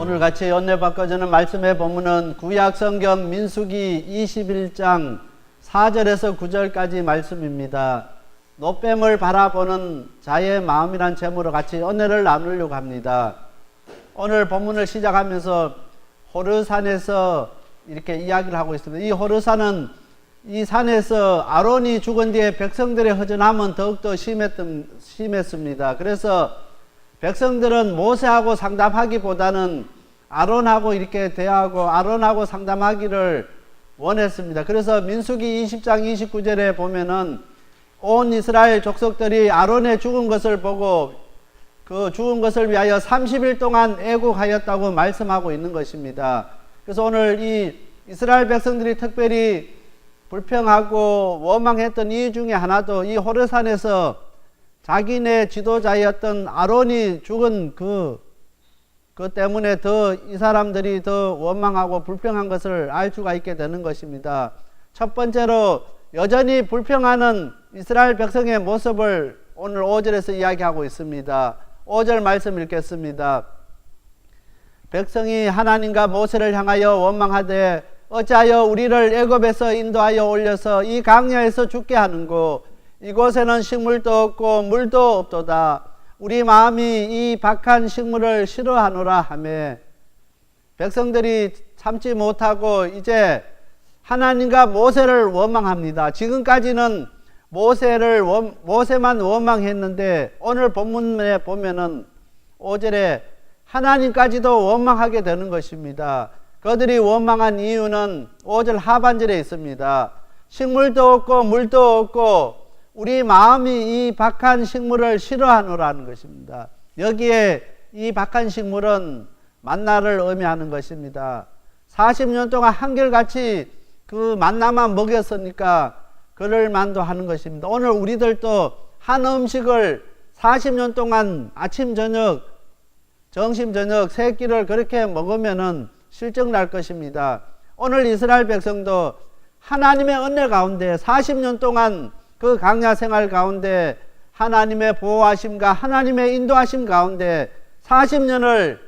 오늘 같이 연례 바꿔주는 말씀의 본문은 구약성경 민수기 21장 4절에서 9절까지 말씀입니다. 노뱀을 바라보는 자의 마음이란 제목으로 같이 은혜를 나누려고 합니다. 오늘 본문을 시작하면서 호르산에서 이렇게 이야기를 하고 있습니다. 이 호르산은 이 산에서 아론이 죽은 뒤에 백성들의 허전함은 더욱더 심했습니다. 그래서 백성들은 모세하고 상담하기보다는 아론하고 이렇게 대하고 아론하고 상담하기를 원했습니다. 그래서 민수기 20장 29절에 보면은 온 이스라엘 족속들이 아론의 죽은 것을 보고 그 죽은 것을 위하여 30일 동안 애곡하였다고 말씀하고 있는 것입니다. 그래서 오늘 이 이스라엘 백성들이 특별히 불평하고 원망했던 이유 중에 하나도 이 호르산에서 자기네 지도자였던 아론이 죽은 그 때문에 더 이 사람들이 더 원망하고 불평한 것을 알 수가 있게 되는 것입니다. 첫 번째로 여전히 불평하는 이스라엘 백성의 모습을 오늘 5절에서 이야기하고 있습니다. 5절 말씀 읽겠습니다. 백성이 하나님과 모세를 향하여 원망하되 어찌하여 우리를 애굽에서 인도하여 올려서 이 광야에서 죽게 하는고 이곳에는 식물도 없고 물도 없도다. 우리 마음이 이 박한 식물을 싫어하노라 하며 백성들이 참지 못하고 이제 하나님과 모세를 원망합니다. 지금까지는 모세만 원망했는데 오늘 본문에 보면은 5절에 하나님까지도 원망하게 되는 것입니다. 그들이 원망한 이유는 5절 하반절에 있습니다. 식물도 없고 물도 없고 우리 마음이 이 박한 식물을 싫어하노라는 것입니다. 여기에 이 박한 식물은 만나를 의미하는 것입니다. 40년 동안 한결같이 그 만나만 먹였으니까 그럴만도 하는 것입니다. 오늘 우리들도 한 음식을 40년 동안 아침 저녁 점심 저녁 세 끼를 그렇게 먹으면은 실증 날 것입니다. 오늘 이스라엘 백성도 하나님의 은혜 가운데 40년 동안 그 광야 생활 가운데 하나님의 보호하심과 하나님의 인도하심 가운데 40년을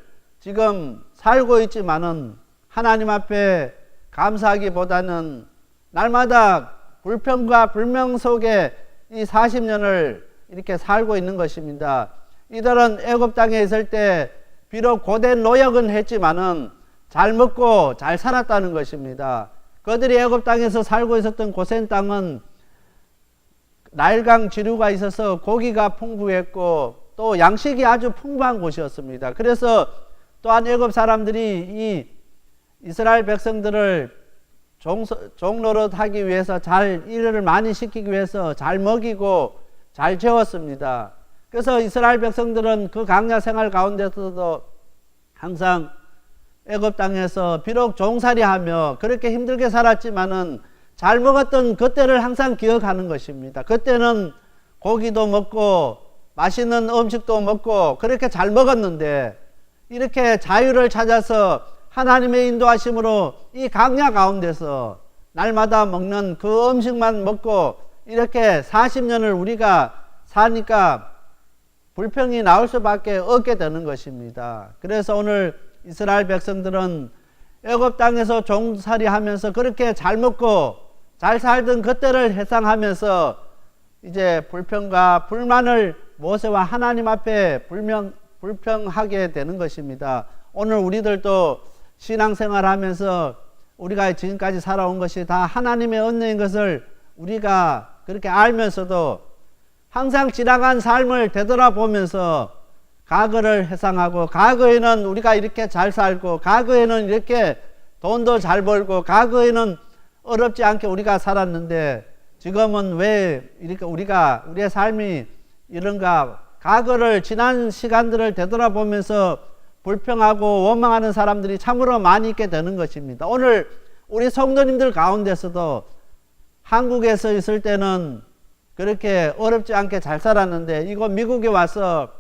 지금 살고 있지만은 하나님 앞에 감사하기보다는 날마다 불평과 불명 속에 이 40년을 이렇게 살고 있는 것입니다. 이들은 애굽 땅에 있을 때 비록 고된 노역은 했지만은 잘 먹고 잘 살았다는 것입니다. 그들이 애굽 땅에서 살고 있었던 고센 땅은 나일강 지류가 있어서 고기가 풍부했고 또 양식이 아주 풍부한 곳이었습니다. 그래서 또한 애굽 사람들이 이 이스라엘 백성들을 종노릇 하기 위해서 잘 일을 많이 시키기 위해서 잘 먹이고 잘 재웠습니다. 그래서 이스라엘 백성들은 그 광야 생활 가운데서도 항상 애굽 땅에서 비록 종살이하며 그렇게 힘들게 살았지만은 잘 먹었던 그때를 항상 기억하는 것입니다. 그때는 고기도 먹고 맛있는 음식도 먹고 그렇게 잘 먹었는데 이렇게 자유를 찾아서 하나님의 인도하심으로 이 광야 가운데서 날마다 먹는 그 음식만 먹고 이렇게 40년을 우리가 사니까 불평이 나올 수밖에 없게 되는 것입니다. 그래서 오늘 이스라엘 백성들은 애굽 땅에서 종살이하면서 그렇게 잘 먹고 잘 살던 그때를 회상하면서 이제 불평과 불만을 모세와 하나님 앞에 불평하게 되는 것입니다. 오늘 우리들도 신앙생활 하면서 우리가 지금까지 살아온 것이 다 하나님의 은혜인 것을 우리가 그렇게 알면서도 항상 지나간 삶을 되돌아보면서 과거를 회상하고 과거에는 우리가 이렇게 잘 살고 과거에는 이렇게 돈도 잘 벌고 과거에는 어렵지 않게 우리가 살았는데 지금은 왜 이렇게 우리의 삶이 이런가 과거를 지난 시간들을 되돌아보면서 불평하고 원망하는 사람들이 참으로 많이 있게 되는 것입니다. 오늘 우리 성도님들 가운데서도 한국에서 있을 때는 그렇게 어렵지 않게 잘 살았는데 이곳 미국에 와서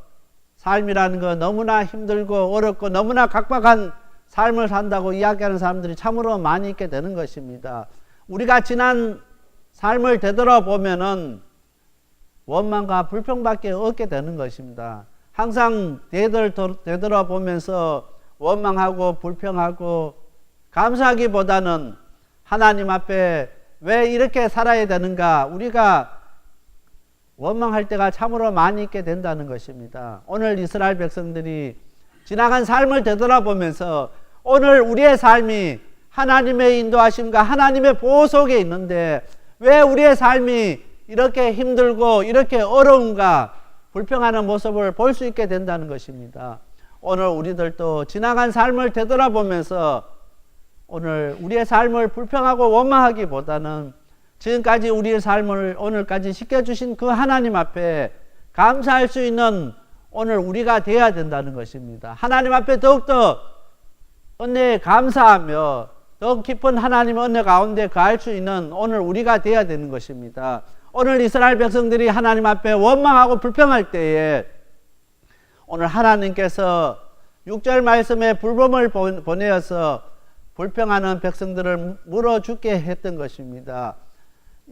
삶이라는 거 너무나 힘들고 어렵고 너무나 각박한 삶을 산다고 이야기하는 사람들이 참으로 많이 있게 되는 것입니다. 우리가 지난 삶을 되돌아보면은 원망과 불평밖에 없게 되는 것입니다. 항상 되돌아보면서 원망하고 불평하고 감사하기보다는 하나님 앞에 왜 이렇게 살아야 되는가, 우리가 원망할 때가 참으로 많이 있게 된다는 것입니다. 오늘 이스라엘 백성들이 지나간 삶을 되돌아보면서 오늘 우리의 삶이 하나님의 인도하심과 하나님의 보호 속에 있는데 왜 우리의 삶이 이렇게 힘들고 이렇게 어려운가, 불평하는 모습을 볼 수 있게 된다는 것입니다. 오늘 우리들도 지나간 삶을 되돌아보면서 오늘 우리의 삶을 불평하고 원망하기보다는 지금까지 우리의 삶을 오늘까지 지켜주신 그 하나님 앞에 감사할 수 있는 오늘 우리가 되어야 된다는 것입니다. 하나님 앞에 더욱더 은혜에 감사하며 더 깊은 하나님의 은혜 가운데 거할 수 있는 오늘 우리가 되어야 되는 것입니다. 오늘 이스라엘 백성들이 하나님 앞에 원망하고 불평할 때에 오늘 하나님께서 6절 말씀에 불뱀을 보내어서 불평하는 백성들을 물어 죽게 했던 것입니다.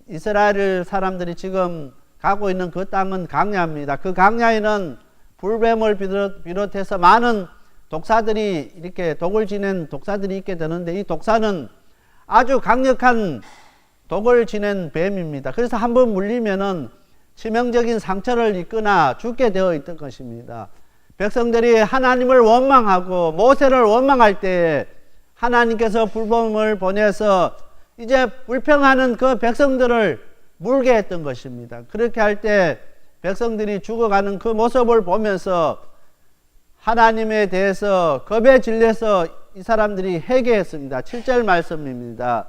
이스라엘 사람들이 지금 가고 있는 그 땅은 강야입니다. 그 강야에는 불뱀을 비롯해서 많은 독사들이, 이렇게 독을 지낸 독사들이 있게 되는데 이 독사는 아주 강력한 독을 지낸 뱀입니다. 그래서 한번 물리면은 치명적인 상처를 입거나 죽게 되어 있던 것입니다. 백성들이 하나님을 원망하고 모세를 원망할 때 하나님께서 불뱀을 보내서 이제 불평하는 그 백성들을 물게 했던 것입니다. 그렇게 할 때 백성들이 죽어가는 그 모습을 보면서 하나님에 대해서 겁에 질려서 이 사람들이 회개했습니다. 7절 말씀입니다.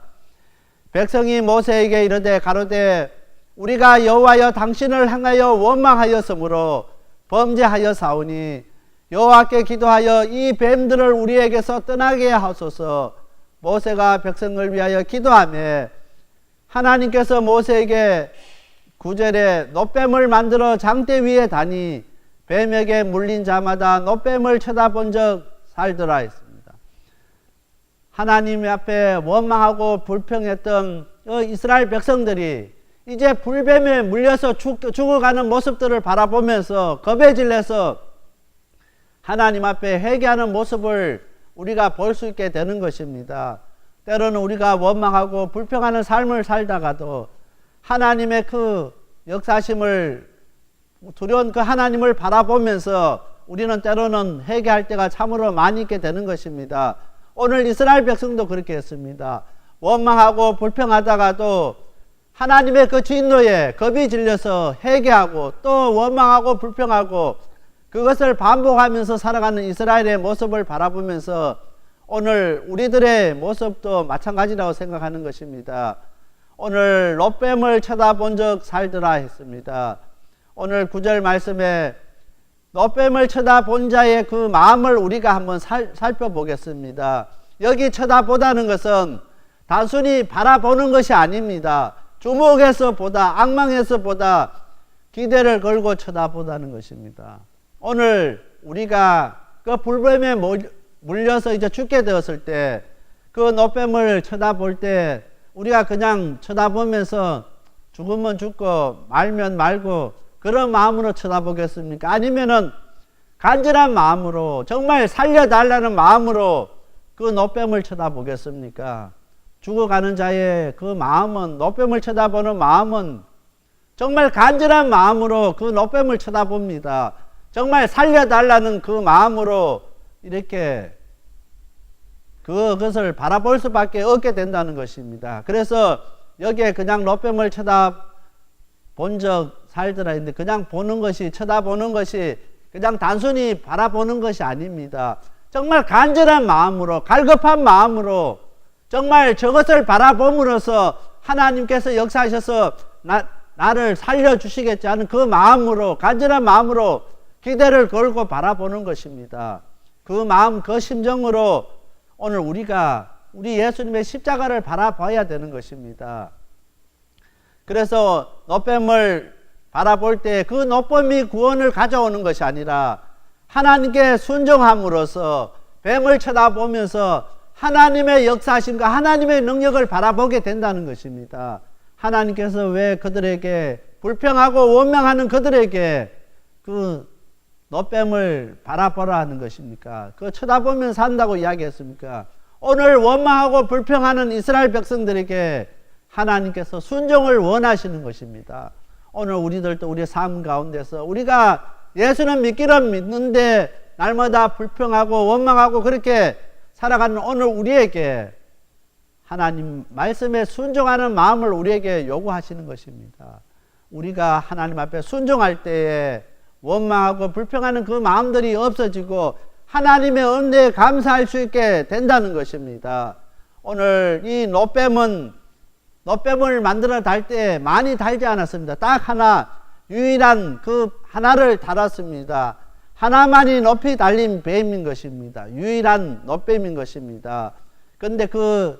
백성이 모세에게 이르되 가로되 우리가 여호와여 당신을 향하여 원망하였으므로 범죄하여 사오니 여호와께 기도하여 이 뱀들을 우리에게서 떠나게 하소서. 모세가 백성을 위하여 기도하며 하나님께서 모세에게 9절에 놋뱀을 만들어 장대 위에 다니 뱀에게 물린 자마다 놋뱀을 쳐다본 적 살더라 했습니다. 하나님 앞에 원망하고 불평했던 이스라엘 백성들이 이제 불뱀에 물려서 죽어가는 모습들을 바라보면서 겁에 질려서 하나님 앞에 회개하는 모습을 우리가 볼 수 있게 되는 것입니다. 때로는 우리가 원망하고 불평하는 삶을 살다가도 하나님의 그 역사심을, 두려운 그 하나님을 바라보면서 우리는 때로는 회개할 때가 참으로 많이 있게 되는 것입니다. 오늘 이스라엘 백성도 그렇게 했습니다. 원망하고 불평하다가도 하나님의 그 진노에 겁이 질려서 회개하고 또 원망하고 불평하고 그것을 반복하면서 살아가는 이스라엘의 모습을 바라보면서 오늘 우리들의 모습도 마찬가지라고 생각하는 것입니다. 오늘 놋뱀을 쳐다본 적 살더라 했습니다. 오늘 9절 말씀에 놋뱀을 쳐다본 자의 그 마음을 우리가 한번 살펴보겠습니다. 여기 쳐다보다는 것은 단순히 바라보는 것이 아닙니다. 주목해서 보다, 악망해서 보다, 기대를 걸고 쳐다보다는 것입니다. 오늘 우리가 그 불뱀에 물려서 이제 죽게 되었을 때 그 놋뱀을 쳐다볼 때 우리가 그냥 쳐다보면서 죽으면 죽고 말면 말고 그런 마음으로 쳐다보겠습니까? 아니면은 간절한 마음으로 정말 살려달라는 마음으로 그 놋뱀을 쳐다보겠습니까? 죽어가는 자의 그 마음은, 놋뱀을 쳐다보는 마음은 정말 간절한 마음으로 그 놋뱀을 쳐다봅니다. 정말 살려달라는 그 마음으로 이렇게 그것을 바라볼 수밖에 없게 된다는 것입니다. 그래서 여기에 그냥 놋뱀을 쳐다본 적 살더라 했는데 그냥 보는 것이, 쳐다보는 것이 그냥 단순히 바라보는 것이 아닙니다. 정말 간절한 마음으로, 갈급한 마음으로 정말 저것을 바라봄으로써 하나님께서 역사하셔서 나를 살려주시겠지 하는 그 마음으로, 간절한 마음으로 기대를 걸고 바라보는 것입니다. 그 마음, 그 심정으로 오늘 우리 예수님의 십자가를 바라봐야 되는 것입니다. 그래서 놋뱀을 바라볼 때 그 놋뱀이 구원을 가져오는 것이 아니라 하나님께 순종함으로써 뱀을 쳐다보면서 하나님의 역사심과 하나님의 능력을 바라보게 된다는 것입니다. 하나님께서 왜 그들에게 불평하고 원망하는 그들에게 그 노뱀을 바라보라 하는 것입니까? 그 쳐다보면 산다고 이야기했습니까? 오늘 원망하고 불평하는 이스라엘 백성들에게 하나님께서 순종을 원하시는 것입니다. 오늘 우리들도 우리의 삶 가운데서 우리가 예수는 믿기는 믿는데 날마다 불평하고 원망하고 그렇게 살아가는 오늘 우리에게 하나님 말씀에 순종하는 마음을 우리에게 요구하시는 것입니다. 우리가 하나님 앞에 순종할 때에 원망하고 불평하는 그 마음들이 없어지고 하나님의 은혜에 감사할 수 있게 된다는 것입니다. 오늘 이 노뱀을 만들어 달 때 많이 달지 않았습니다. 딱 하나, 유일한 그 하나를 달았습니다. 하나만이 높이 달린 뱀인 것입니다. 유일한 노뱀인 것입니다. 그런데 그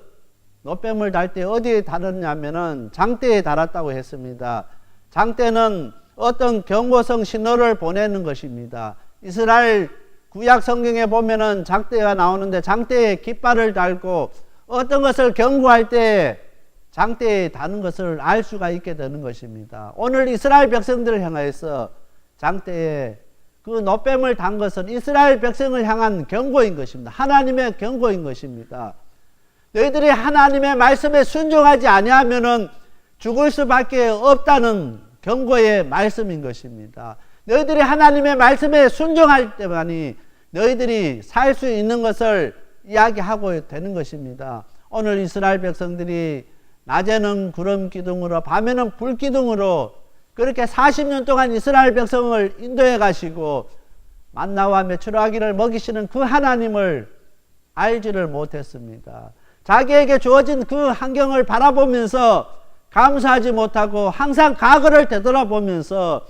노뱀을 달 때 어디에 달았냐면은 장대에 달았다고 했습니다. 장대는 어떤 경고성 신호를 보내는 것입니다. 이스라엘 구약 성경에 보면은 장대가 나오는데 장대에 깃발을 달고 어떤 것을 경고할 때 장대에 다는 것을 알 수가 있게 되는 것입니다. 오늘 이스라엘 백성들을 향하여서 장대에 그 노뱀을 단 것은 이스라엘 백성을 향한 경고인 것입니다. 하나님의 경고인 것입니다. 너희들이 하나님의 말씀에 순종하지 아니하면은 죽을 수밖에 없다는 경고의 말씀인 것입니다. 너희들이 하나님의 말씀에 순종할 때만이 너희들이 살 수 있는 것을 이야기하고 되는 것입니다. 오늘 이스라엘 백성들이 낮에는 구름 기둥으로 밤에는 불 기둥으로 그렇게 40년 동안 이스라엘 백성을 인도해 가시고 만나와 메추라기를 먹이시는 그 하나님을 알지를 못했습니다. 자기에게 주어진 그 환경을 바라보면서 감사하지 못하고 항상 과거를 되돌아보면서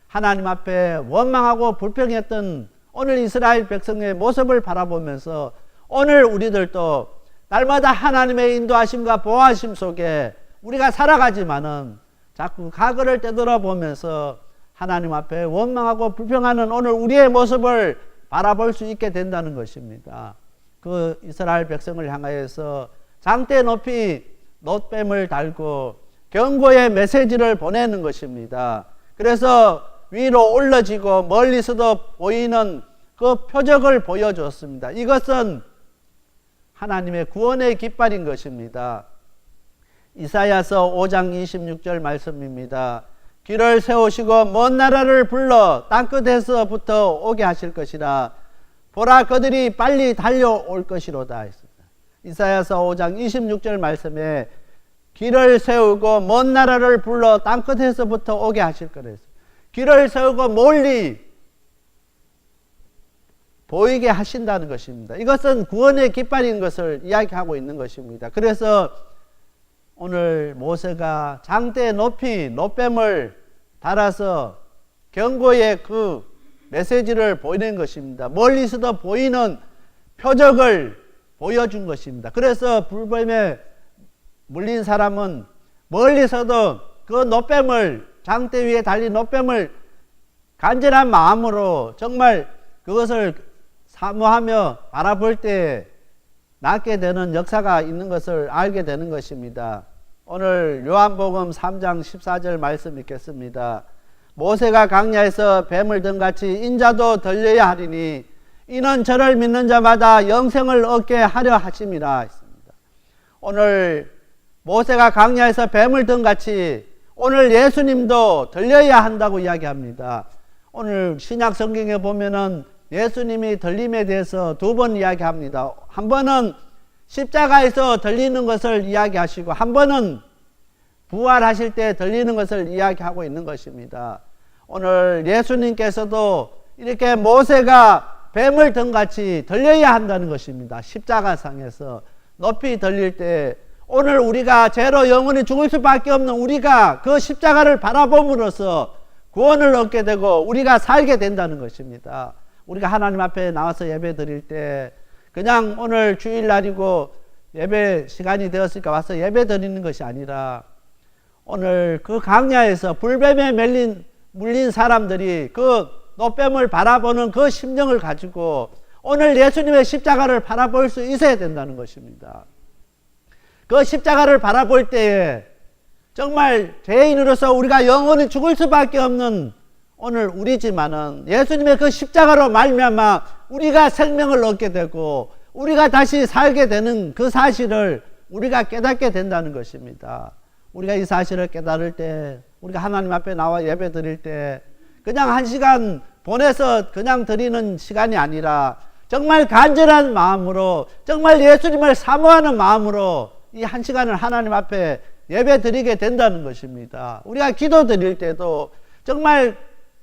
하나님 앞에 원망하고 불평했던 오늘 이스라엘 백성의 모습을 바라보면서 오늘 우리들도 날마다 하나님의 인도하심과 보호하심 속에 우리가 살아가지만은 자꾸 과거를 되돌아보면서 하나님 앞에 원망하고 불평하는 오늘 우리의 모습을 바라볼 수 있게 된다는 것입니다. 그 이스라엘 백성을 향하여서 장대 높이 노뱀을 달고 경고의 메시지를 보내는 것입니다. 그래서 위로 올라지고 멀리서도 보이는 그 표적을 보여줬습니다. 이것은 하나님의 구원의 깃발인 것입니다. 이사야서 5장 26절 말씀입니다. 길을 세우시고 먼 나라를 불러 땅끝에서부터 오게 하실 것이라. 보라, 그들이 빨리 달려올 것이로다 했습니다. 이사야서 5장 26절 말씀에 길을 세우고 먼 나라를 불러 땅끝에서부터 오게 하실 거라 했습니다. 길을 세우고 멀리 보이게 하신다는 것입니다. 이것은 구원의 깃발인 것을 이야기하고 있는 것입니다. 그래서 오늘 모세가 장대 높이 노뱀을 달아서 경고의 그 메시지를 보이는 것입니다. 멀리서도 보이는 표적을 보여준 것입니다. 그래서 불뱀에 물린 사람은 멀리서도 그 노뱀을, 장대 위에 달린 노뱀을 간절한 마음으로 정말 그것을 사모하며 바라볼 때 낫게 되는 역사가 있는 것을 알게 되는 것입니다. 오늘 요한복음 3장 14절 말씀 읽겠습니다. 모세가 광야에서 뱀을 든 같이 인자도 들려야 하리니 이는 저를 믿는 자마다 영생을 얻게 하려 하심이라 했습니다. 오늘 모세가 광야에서 뱀을 든 같이 오늘 예수님도 들려야 한다고 이야기합니다. 오늘 신약 성경에 보면은 예수님이 들림에 대해서 두 번 이야기합니다. 한 번은 십자가에서 들리는 것을 이야기하시고 한 번은 부활하실 때 들리는 것을 이야기하고 있는 것입니다. 오늘 예수님께서도 이렇게 모세가 뱀을 든 같이 들려야 한다는 것입니다. 십자가상에서 높이 들릴 때 오늘 우리가 죄로 영원히 죽을 수밖에 없는 우리가 그 십자가를 바라봄으로써 구원을 얻게 되고 우리가 살게 된다는 것입니다. 우리가 하나님 앞에 나와서 예배 드릴 때 그냥 오늘 주일날이고 예배 시간이 되었으니까 와서 예배 드리는 것이 아니라 오늘 그 광야에서 불뱀에 물린 사람들이 그 노뱀을 바라보는 그 심정을 가지고 오늘 예수님의 십자가를 바라볼 수 있어야 된다는 것입니다. 그 십자가를 바라볼 때에 정말 죄인으로서 우리가 영원히 죽을 수밖에 없는 오늘 우리지만은 예수님의 그 십자가로 말미암아 우리가 생명을 얻게 되고 우리가 다시 살게 되는 그 사실을 우리가 깨닫게 된다는 것입니다. 우리가 이 사실을 깨달을 때, 우리가 하나님 앞에 나와 예배 드릴 때 그냥 한 시간 보내서 그냥 드리는 시간이 아니라 정말 간절한 마음으로, 정말 예수님을 사모하는 마음으로 이 한 시간을 하나님 앞에 예배 드리게 된다는 것입니다. 우리가 기도 드릴 때도 정말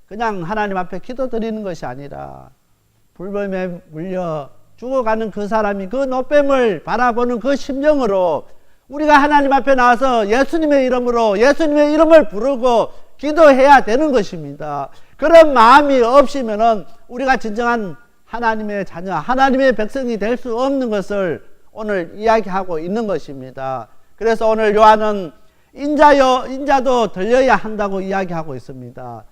그냥 하나님 앞에 기도 드리는 것이 아니라 불뱀에 물려 죽어가는 그 사람이 그 노뱀을 바라보는 그 심정으로 우리가 하나님 앞에 나와서 예수님의 이름으로 예수님의 이름을 부르고 기도해야 되는 것입니다. 그런 마음이 없으면은 우리가 진정한 하나님의 자녀, 하나님의 백성이 될 수 없는 것을 오늘 이야기하고 있는 것입니다. 그래서 오늘 요한은 인자도 들려야 한다고 이야기하고 있습니다.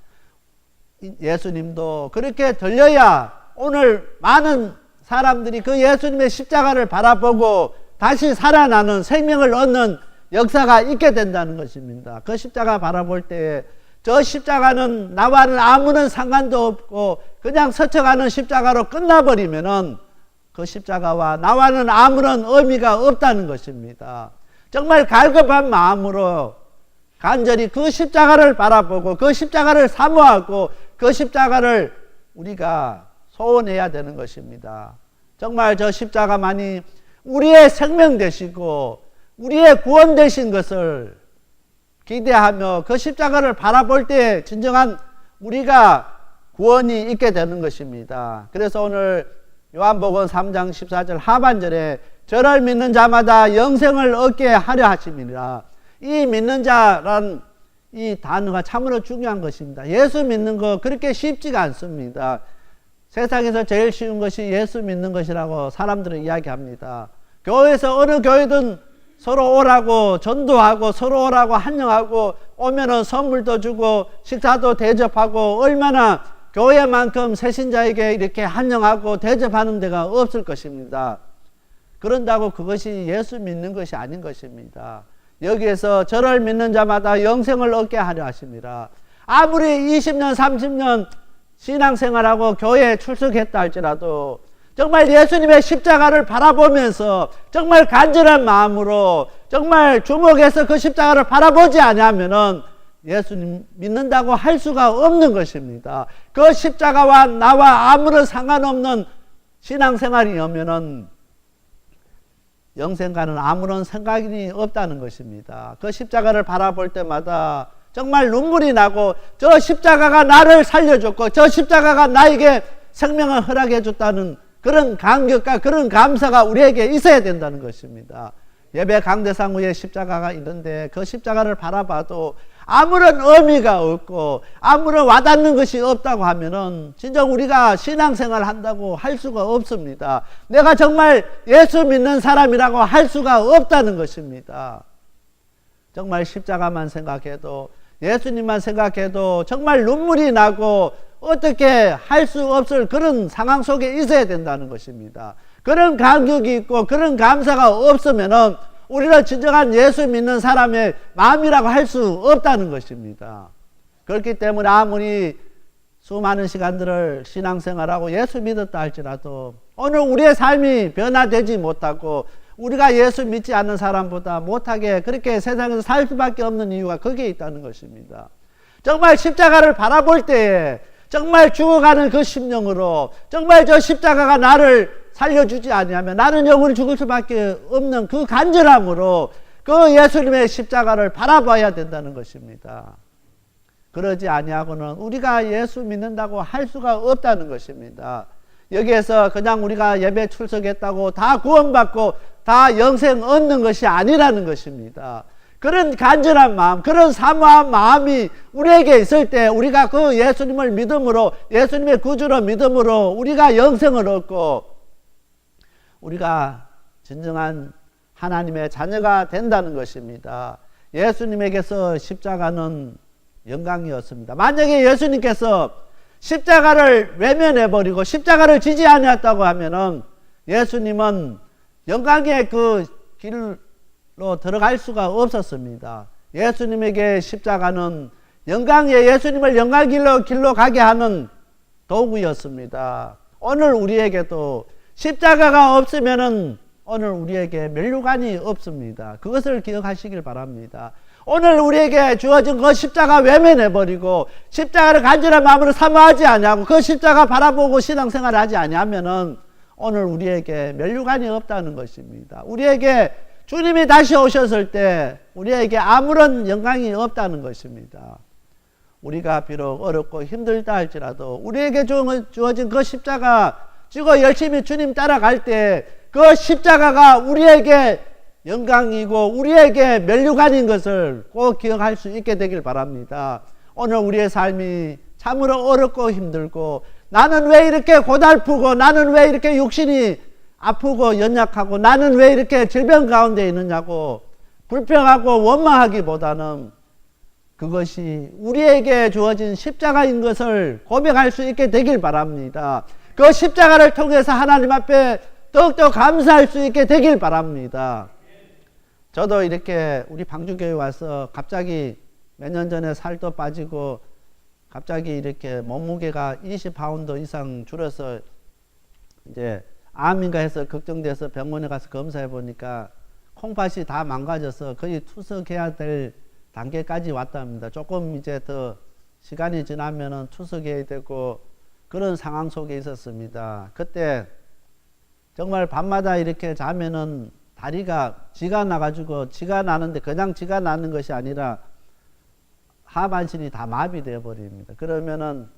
예수님도 그렇게 들려야 오늘 많은 사람들이 그 예수님의 십자가를 바라보고 다시 살아나는 생명을 얻는 역사가 있게 된다는 것입니다. 그 십자가 바라볼 때 저 십자가는 나와는 아무런 상관도 없고 그냥 스쳐가는 십자가로 끝나버리면은 그 십자가와 나와는 아무런 의미가 없다는 것입니다. 정말 갈급한 마음으로 간절히 그 십자가를 바라보고 그 십자가를 사모하고 그 십자가를 우리가 소원해야 되는 것입니다. 정말 저 십자가만이 우리의 생명 되시고 우리의 구원 되신 것을 기대하며 그 십자가를 바라볼 때 진정한 우리가 구원이 있게 되는 것입니다. 그래서 오늘 요한복음 3장 14절 하반절에 저를 믿는 자마다 영생을 얻게 하려 하심이니라. 이 믿는 자란 이 단어가 참으로 중요한 것입니다. 예수 믿는 거 그렇게 쉽지가 않습니다. 세상에서 제일 쉬운 것이 예수 믿는 것이라고 사람들은 이야기합니다. 교회에서 어느 교회든 서로 오라고 전도하고 서로 오라고 환영하고 오면은 선물도 주고 식사도 대접하고 얼마나 교회만큼 새신자에게 이렇게 환영하고 대접하는 데가 없을 것입니다. 그런다고 그것이 예수 믿는 것이 아닌 것입니다. 여기에서 저를 믿는 자마다 영생을 얻게 하려 하십니다. 아무리 20년 30년 신앙생활하고 교회에 출석했다 할지라도 정말 예수님의 십자가를 바라보면서 정말 간절한 마음으로 정말 주목해서 그 십자가를 바라보지 않으면은 예수님 믿는다고 할 수가 없는 것입니다. 그 십자가와 나와 아무런 상관없는 신앙생활이면은 영생과는 아무런 상관이 없다는 것입니다. 그 십자가를 바라볼 때마다 정말 눈물이 나고 저 십자가가 나를 살려줬고 저 십자가가 나에게 생명을 허락해 줬다는 그런 감격과 그런 감사가 우리에게 있어야 된다는 것입니다. 예배 강대상 위에 십자가가 있는데 그 십자가를 바라봐도 아무런 의미가 없고 아무런 와닿는 것이 없다고 하면은 진짜 우리가 신앙생활 한다고 할 수가 없습니다. 내가 정말 예수 믿는 사람이라고 할 수가 없다는 것입니다. 정말 십자가만 생각해도 예수님만 생각해도 정말 눈물이 나고 어떻게 할 수 없을 그런 상황 속에 있어야 된다는 것입니다. 그런 감격이 있고 그런 감사가 없으면은 우리는 진정한 예수 믿는 사람의 마음이라고 할 수 없다는 것입니다. 그렇기 때문에 아무리 수많은 시간들을 신앙생활하고 예수 믿었다 할지라도 오늘 우리의 삶이 변화되지 못하고 우리가 예수 믿지 않는 사람보다 못하게 그렇게 세상에서 살 수밖에 없는 이유가 거기에 있다는 것입니다. 정말 십자가를 바라볼 때에 정말 죽어가는 그 심령으로 정말 저 십자가가 나를 살려주지 아니하면 나는 영원히 죽을 수밖에 없는 그 간절함으로 그 예수님의 십자가를 바라봐야 된다는 것입니다. 그러지 아니하고는 우리가 예수 믿는다고 할 수가 없다는 것입니다. 여기에서 그냥 우리가 예배 출석했다고 다 구원받고 다 영생 얻는 것이 아니라는 것입니다. 그런 간절한 마음, 그런 사모한 마음이 우리에게 있을 때 우리가 그 예수님을 믿음으로 예수님의 구주로 믿음으로 우리가 영생을 얻고 우리가 진정한 하나님의 자녀가 된다는 것입니다. 예수님에게서 십자가는 영광이었습니다. 만약에 예수님께서 십자가를 외면해버리고 십자가를 지지 아니했다고 하면은 예수님은 영광의 그 길로 들어갈 수가 없었습니다. 예수님에게 십자가는 영광의 예수님을 영광 길로 가게 하는 도구였습니다. 오늘 우리에게도 십자가가 없으면은 오늘 우리에게 면류관이 없습니다. 그것을 기억하시길 바랍니다. 오늘 우리에게 주어진 그 십자가 외면해버리고 십자가를 간절한 마음으로 사모하지 아니하고 그 십자가 바라보고 신앙생활을 하지 아니하면은 오늘 우리에게 면류관이 없다는 것입니다. 우리에게 주님이 다시 오셨을 때 우리에게 아무런 영광이 없다는 것입니다. 우리가 비록 어렵고 힘들다 할지라도 우리에게 주어진 그 십자가 지고 열심히 주님 따라갈 때 그 십자가가 우리에게 영광이고 우리에게 면류관인 것을 꼭 기억할 수 있게 되길 바랍니다. 오늘 우리의 삶이 참으로 어렵고 힘들고 나는 왜 이렇게 고달프고 나는 왜 이렇게 육신이 아프고 연약하고 나는 왜 이렇게 질병 가운데 있느냐고 불평하고 원망하기보다는 그것이 우리에게 주어진 십자가인 것을 고백할 수 있게 되길 바랍니다. 그 십자가를 통해서 하나님 앞에 더욱더 감사할 수 있게 되길 바랍니다. 저도 이렇게 우리 방주교회 와서 갑자기 몇 년 전에 살도 빠지고 갑자기 이렇게 몸무게가 20파운드 이상 줄어서 이제 암인가 해서 걱정돼서 병원에 가서 검사해 보니까 콩팥이 다 망가져서 거의 투석해야 될 단계까지 왔답니다. 조금 이제 더 시간이 지나면은 투석해야 되고 그런 상황 속에 있었습니다. 그때 정말 밤마다 이렇게 자면은 다리가 쥐가 나가지고 쥐가 나는데 그냥 쥐가 나는 것이 아니라 하반신이 다 마비되어 버립니다. 그러면은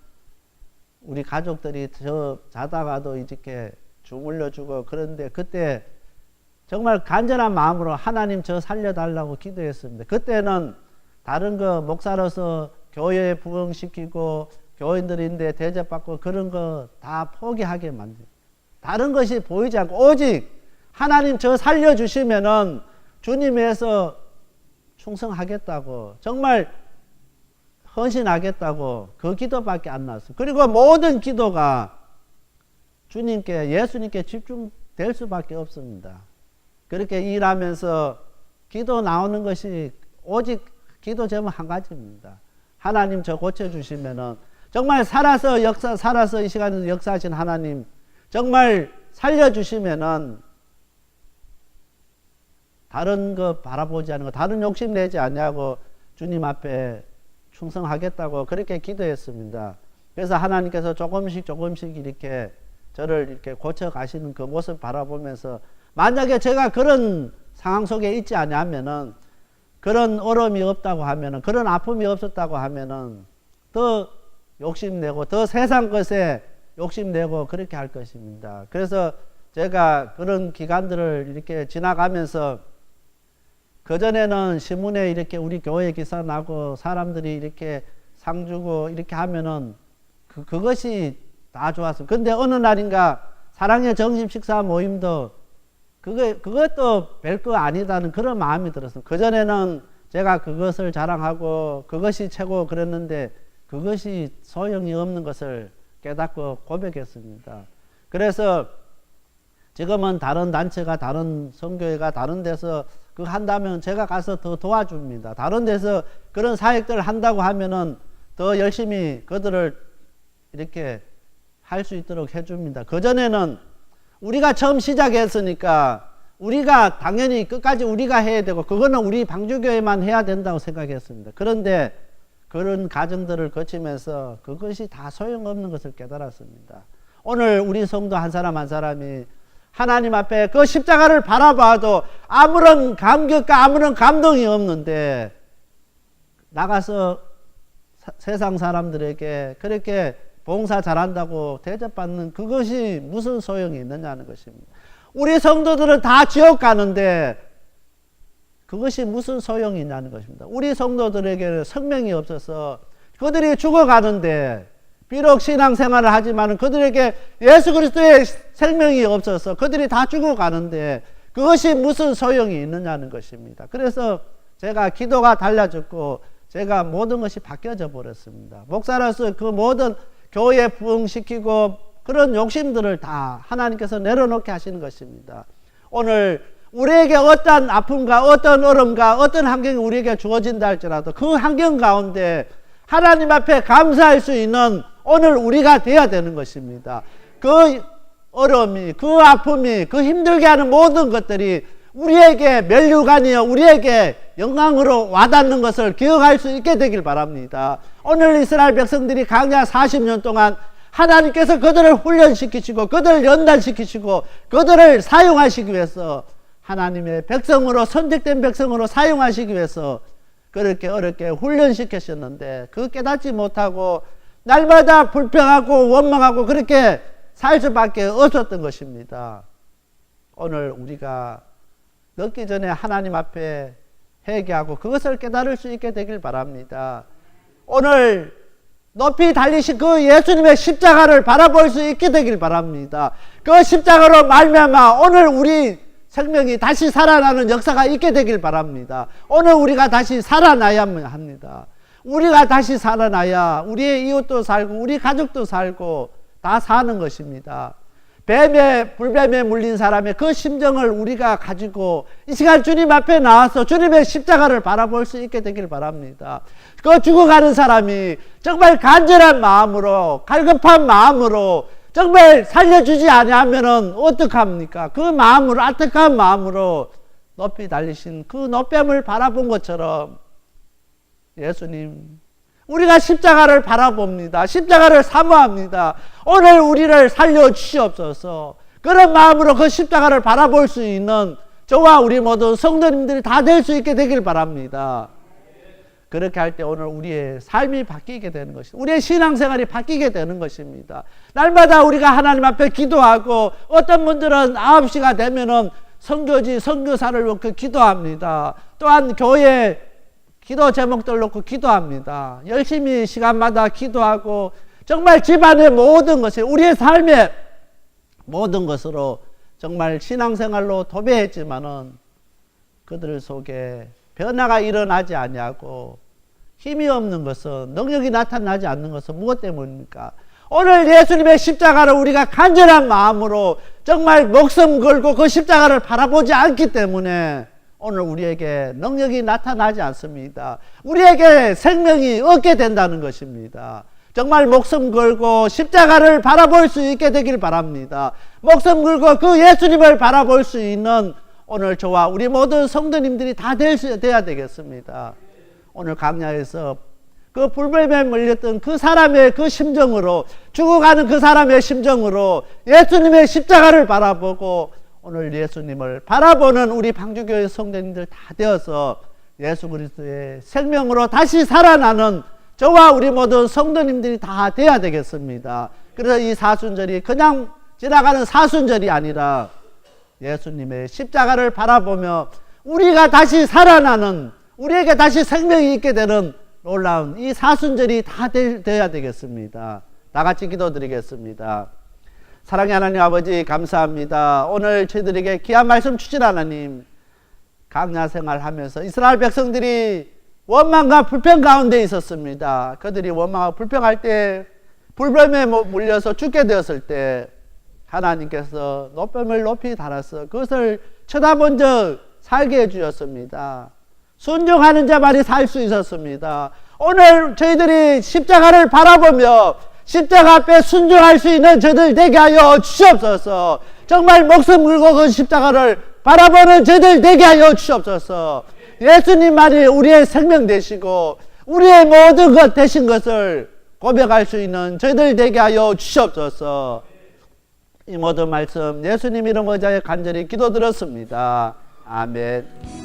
우리 가족들이 저 자다가도 이렇게 주물러주고 그런데 그때 정말 간절한 마음으로 하나님 저 살려달라고 기도했습니다. 그때는 다른 거 목사로서 교회에 부흥시키고 교인들인데 대접받고 그런 거 다 포기하게 만듭니다. 다른 것이 보이지 않고 오직 하나님 저 살려주시면은 주님에서 충성하겠다고 정말 헌신하겠다고 그 기도밖에 안 나왔어요. 그리고 모든 기도가 주님께 예수님께 집중될 수밖에 없습니다. 그렇게 일하면서 기도 나오는 것이 오직 기도 제목 한 가지입니다. 하나님 저 고쳐주시면은 정말 살아서 이 시간에서 역사하신 하나님 정말 살려주시면은 다른 거 바라보지 않고 다른 욕심 내지 않냐고 주님 앞에 충성하겠다고 그렇게 기도했습니다. 그래서 하나님께서 조금씩 이렇게 저를 이렇게 고쳐 가시는 그 모습 바라보면서 만약에 제가 그런 상황 속에 있지 않으면은 그런 어려움이 없다고 하면은 그런 아픔이 없었다고 하면은 더 욕심내고 더 세상 것에 욕심내고 그렇게 할 것입니다. 그래서 제가 그런 기간들을 이렇게 지나가면서 그전에는 신문에 이렇게 우리 교회 기사 나고 사람들이 이렇게 상 주고 이렇게 하면은 그것이 다 좋았어요. 근데 어느 날인가 사랑의 점심 식사 모임도 그것도 별거 아니다는 그런 마음이 들었어요. 그전에는 제가 그것을 자랑하고 그것이 최고 그랬는데 그것이 소용이 없는 것을 깨닫고 고백했습니다. 그래서 지금은 다른 단체가 다른 선교회가 다른 데서 그거 한다면 제가 가서 더 도와줍니다. 다른 데서 그런 사역들을 한다고 하면은 더 열심히 그들을 이렇게 할 수 있도록 해줍니다. 그전에는 우리가 처음 시작했으니까 우리가 당연히 끝까지 우리가 해야 되고 그거는 우리 방주교회만 해야 된다고 생각했습니다. 그런데 그런 과정들을 거치면서 그것이 다 소용없는 것을 깨달았습니다. 오늘 우리 성도 한 사람 한 사람이 하나님 앞에 그 십자가를 바라봐도 아무런 감격과 아무런 감동이 없는데 나가서 세상 사람들에게 그렇게 봉사 잘한다고 대접받는 그것이 무슨 소용이 있느냐는 것입니다. 우리 성도들은 다 지옥 가는데 그것이 무슨 소용이 있냐는 것입니다. 우리 성도들에게는 생명이 없어서 그들이 죽어가는데 비록 신앙생활을 하지만 그들에게 예수 그리스도의 생명이 없어서 그들이 다 죽어가는데 그것이 무슨 소용이 있느냐는 것입니다. 그래서 제가 기도가 달라졌고 제가 모든 것이 바뀌어져 버렸습니다. 목사로서 그 모든 교회 부흥시키고 그런 욕심들을 다 하나님께서 내려놓게 하시는 것입니다. 오늘 우리에게 어떤 아픔과 어떤 어려움과 어떤 환경이 우리에게 주어진다 할지라도 그 환경 가운데 하나님 앞에 감사할 수 있는 오늘 우리가 되어야 되는 것입니다. 그 어려움이, 그 아픔이, 그 힘들게 하는 모든 것들이 우리에게 면류관이여 우리에게 영광으로 와닿는 것을 기억할 수 있게 되길 바랍니다. 오늘 이스라엘 백성들이 광야 40년 동안 하나님께서 그들을 훈련시키시고 그들을 연단시키시고 그들을 사용하시기 위해서 하나님의 백성으로 선택된 백성으로 사용하시기 위해서 그렇게 어렵게 훈련시키셨는데 그 깨닫지 못하고 날마다 불평하고 원망하고 그렇게 살 수밖에 없었던 것입니다. 오늘 우리가 늦기 전에 하나님 앞에 회개하고 그것을 깨달을 수 있게 되길 바랍니다. 오늘 높이 달리신 그 예수님의 십자가를 바라볼 수 있게 되길 바랍니다. 그 십자가로 말미암아 오늘 우리 생명이 다시 살아나는 역사가 있게 되길 바랍니다. 오늘 우리가 다시 살아나야 합니다. 우리가 다시 살아나야 우리의 이웃도 살고 우리 가족도 살고 다 사는 것입니다. 불뱀에 물린 사람의 그 심정을 우리가 가지고 이 시간 주님 앞에 나와서 주님의 십자가를 바라볼 수 있게 되길 바랍니다. 그 죽어가는 사람이 정말 간절한 마음으로 갈급한 마음으로 정말 살려주지 아니하면은 어떡합니까? 그 마음으로 안타까운 마음으로 높이 달리신 그 노뱀을 바라본 것처럼 예수님 우리가 십자가를 바라봅니다. 십자가를 사모합니다. 오늘 우리를 살려주시옵소서. 그런 마음으로 그 십자가를 바라볼 수 있는 저와 우리 모든 성도님들이 다 될 수 있게 되길 바랍니다. 그렇게 할 때 오늘 우리의 삶이 바뀌게 되는 것입니다. 우리의 신앙생활이 바뀌게 되는 것입니다. 날마다 우리가 하나님 앞에 기도하고 어떤 분들은 9시가 되면은 선교지, 선교사를 놓고 기도합니다. 또한 교회 기도 제목들 놓고 기도합니다. 열심히 시간마다 기도하고 정말 집안의 모든 것이 우리의 삶의 모든 것으로 정말 신앙생활로 도배했지만은 그들 속에 변화가 일어나지 아니하고 힘이 없는 것은 능력이 나타나지 않는 것은 무엇 때문입니까? 오늘 예수님의 십자가를 우리가 간절한 마음으로 정말 목숨 걸고 그 십자가를 바라보지 않기 때문에 오늘 우리에게 능력이 나타나지 않습니다. 우리에게 생명이 없게 된다는 것입니다. 정말 목숨 걸고 십자가를 바라볼 수 있게 되길 바랍니다. 목숨 걸고 그 예수님을 바라볼 수 있는 오늘 저와 우리 모든 성도님들이 다 돼야 되겠습니다. 오늘 강야에서 그 불뱀에 물렸던 그 사람의 그 심정으로 죽어가는 그 사람의 심정으로 예수님의 십자가를 바라보고 오늘 예수님을 바라보는 우리 방주교회 성도님들 다 되어서 예수 그리스도의 생명으로 다시 살아나는 저와 우리 모든 성도님들이 다 돼야 되겠습니다. 그래서 이 사순절이 그냥 지나가는 사순절이 아니라 예수님의 십자가를 바라보며 우리가 다시 살아나는 우리에게 다시 생명이 있게 되는 놀라운 이 사순절이 다 되어야 되겠습니다. 다 같이 기도드리겠습니다. 사랑의 하나님 아버지 감사합니다. 오늘 저희들에게 귀한 말씀 주신 하나님, 강야 생활하면서 이스라엘 백성들이 원망과 불평 가운데 있었습니다. 그들이 원망하고 불평할 때 불뱀에 물려서 죽게 되었을 때 하나님께서 노뱀을 높이 달아서 그것을 쳐다본 적 살게 해주셨습니다. 순종하는 자만이 살 수 있었습니다. 오늘 저희들이 십자가를 바라보며 십자가 앞에 순종할 수 있는 저들 되게 하여 주시옵소서. 정말 목숨 걸고 그 십자가를 바라보는 저들 되게 하여 주시옵소서. 예수님만이 우리의 생명 되시고 우리의 모든 것 되신 것을 고백할 수 있는 저희들 되게 하여 주시옵소서. 이 모든 말씀 예수님 이름 의지하여 간절히 기도드렸습니다. 아멘.